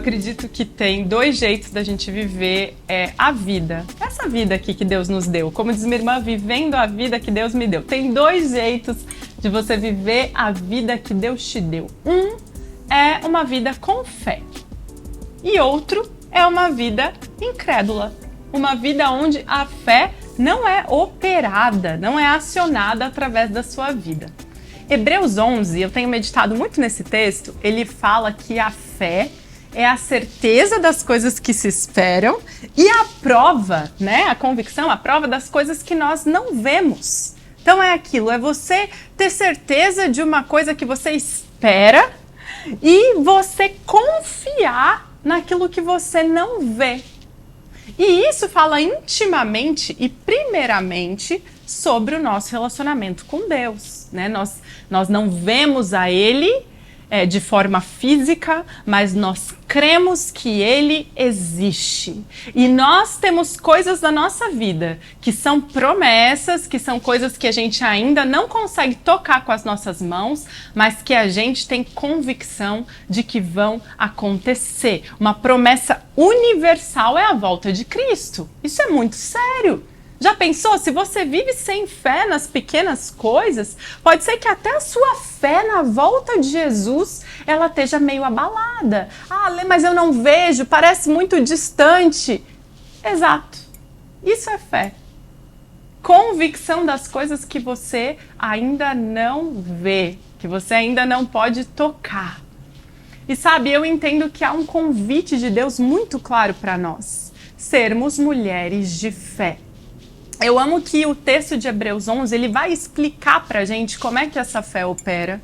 acredito que tem dois jeitos da gente viver a vida. Essa vida aqui que Deus nos deu. Como diz minha irmã, vivendo a vida que Deus me deu. Tem dois jeitos de você viver a vida que Deus te deu. Um é uma vida com fé. E outro é uma vida incrédula. Uma vida onde a fé não é operada, não é acionada através da sua vida. Hebreus 11, eu tenho meditado muito nesse texto, ele fala que a fé é a certeza das coisas que se esperam e a prova, né, a convicção, a prova das coisas que nós não vemos. Então é aquilo, é você ter certeza de uma coisa que você espera e você confiar naquilo que você não vê. E isso fala intimamente e primeiramente sobre o nosso relacionamento com Deus, né? Nós não vemos a Ele de forma física, mas nós cremos que Ele existe. E nós temos coisas na nossa vida que são promessas, que são coisas que a gente ainda não consegue tocar com as nossas mãos, mas que a gente tem convicção de que vão acontecer. Uma promessa universal é a volta de Cristo. Isso é muito sério. Já pensou? Se você vive sem fé nas pequenas coisas, pode ser que até a sua fé na volta de Jesus, ela esteja meio abalada. Ah, Lê, mas eu não vejo, parece muito distante. Exato. Isso é fé. Convicção das coisas que você ainda não vê, que você ainda não pode tocar. E sabe, eu entendo que há um convite de Deus muito claro para nós. Sermos mulheres de fé. Eu amo que o texto de Hebreus 11, ele vai explicar pra gente como é que essa fé opera.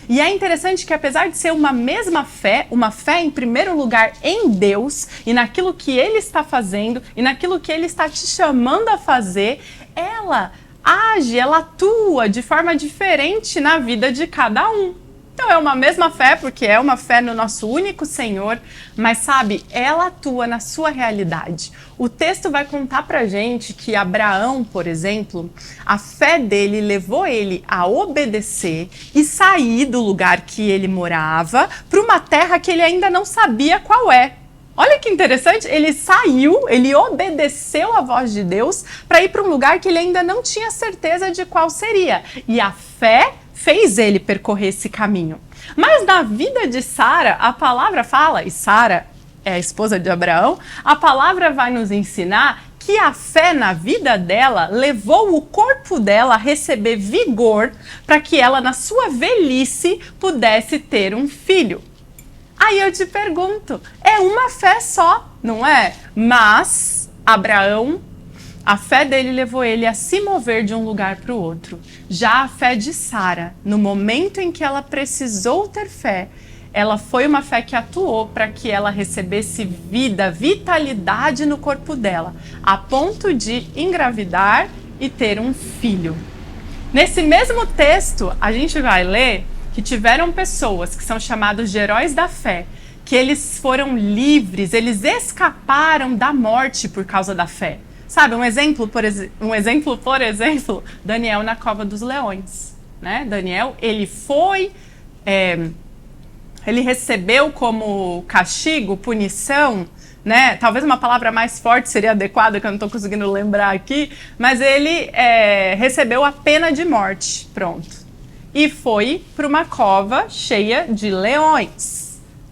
E é interessante que apesar de ser uma mesma fé, uma fé em primeiro lugar em Deus e naquilo que Ele está fazendo e naquilo que Ele está te chamando a fazer, ela age, ela atua de forma diferente na vida de cada um. Então é uma mesma fé, porque é uma fé no nosso único Senhor, mas sabe, ela atua na sua realidade. O texto vai contar pra gente que Abraão, por exemplo, a fé dele levou ele a obedecer e sair do lugar que ele morava para uma terra que ele ainda não sabia qual é. Olha que interessante, ele saiu, ele obedeceu a voz de Deus para ir para um lugar que ele ainda não tinha certeza de qual seria. E a fé fez ele percorrer esse caminho. Mas na vida de Sara, a palavra fala, e Sara é a esposa de Abraão, a palavra vai nos ensinar que a fé na vida dela levou o corpo dela a receber vigor para que ela, na sua velhice, pudesse ter um filho. Aí eu te pergunto, é uma fé só, não é? Mas Abraão, a fé dele levou ele a se mover de um lugar para o outro. Já a fé de Sara, no momento em que ela precisou ter fé, ela foi uma fé que atuou para que ela recebesse vida, vitalidade no corpo dela, a ponto de engravidar e ter um filho. Nesse mesmo texto, a gente vai ler que tiveram pessoas que são chamados de heróis da fé, que eles foram livres, eles escaparam da morte por causa da fé. Sabe, um exemplo, por exemplo, Daniel na cova dos leões, né? Daniel, ele foi, ele recebeu como castigo, punição, né? Talvez uma palavra mais forte seria adequada, que eu não estou conseguindo lembrar aqui, mas ele recebeu a pena de morte, pronto. E foi para uma cova cheia de leões,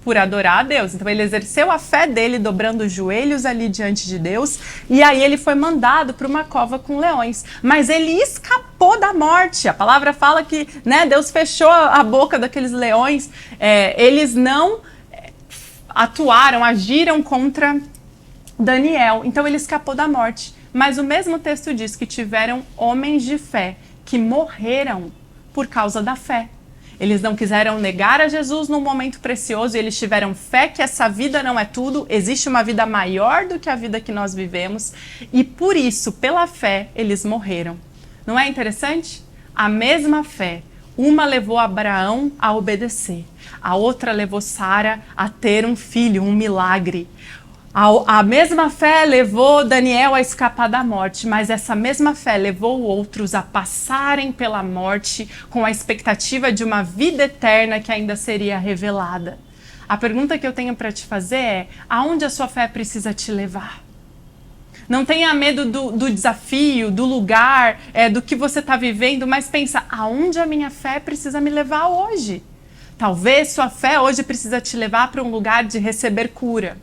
por adorar a Deus. Então ele exerceu a fé dele, dobrando os joelhos ali diante de Deus, e aí ele foi mandado para uma cova com leões. Mas ele escapou da morte. A palavra fala que, né, Deus fechou a boca daqueles leões, eles não atuaram, agiram contra Daniel. Então ele escapou da morte. Mas o mesmo texto diz que tiveram homens de fé que morreram por causa da fé. Eles não quiseram negar a Jesus num momento precioso e eles tiveram fé que essa vida não é tudo, existe uma vida maior do que a vida que nós vivemos e por isso, pela fé, eles morreram. Não é interessante? A mesma fé, uma levou Abraão a obedecer, a outra levou Sara a ter um filho, um milagre. A mesma fé levou Daniel a escapar da morte, mas essa mesma fé levou outros a passarem pela morte com a expectativa de uma vida eterna que ainda seria revelada. A pergunta que eu tenho para te fazer é: aonde a sua fé precisa te levar? Não tenha medo do desafio, do lugar, do que você está vivendo, mas pensa, aonde a minha fé precisa me levar hoje? Talvez sua fé hoje precisa te levar para um lugar de receber cura.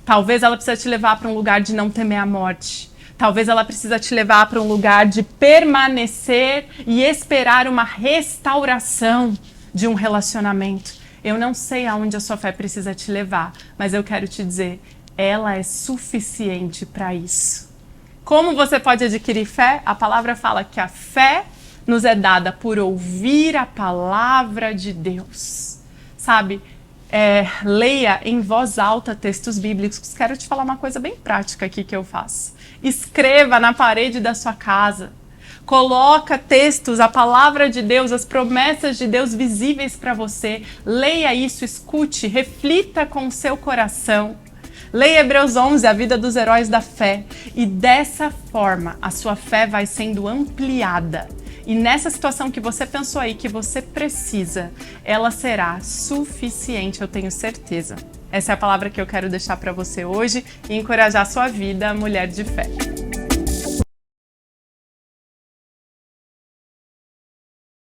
Talvez ela precisa te levar para um lugar de não temer a morte. Talvez ela precisa te levar para um lugar de permanecer e esperar uma restauração de um relacionamento. Eu não sei aonde a sua fé precisa te levar, mas eu quero te dizer, ela é suficiente para isso. Como você pode adquirir fé? A palavra fala que a fé nos é dada por ouvir a palavra de Deus. Sabe? Leia em voz alta textos bíblicos. Quero te falar uma coisa bem prática aqui que eu faço. Escreva na parede da sua casa. Coloca textos, a palavra de Deus, as promessas de Deus visíveis para você. Leia isso, escute, reflita com o seu coração. Leia Hebreus 11, a vida dos heróis da fé. E dessa forma, a sua fé vai sendo ampliada. E nessa situação que você pensou aí, que você precisa, ela será suficiente, eu tenho certeza. Essa é a palavra que eu quero deixar para você hoje e encorajar a sua vida, mulher de fé.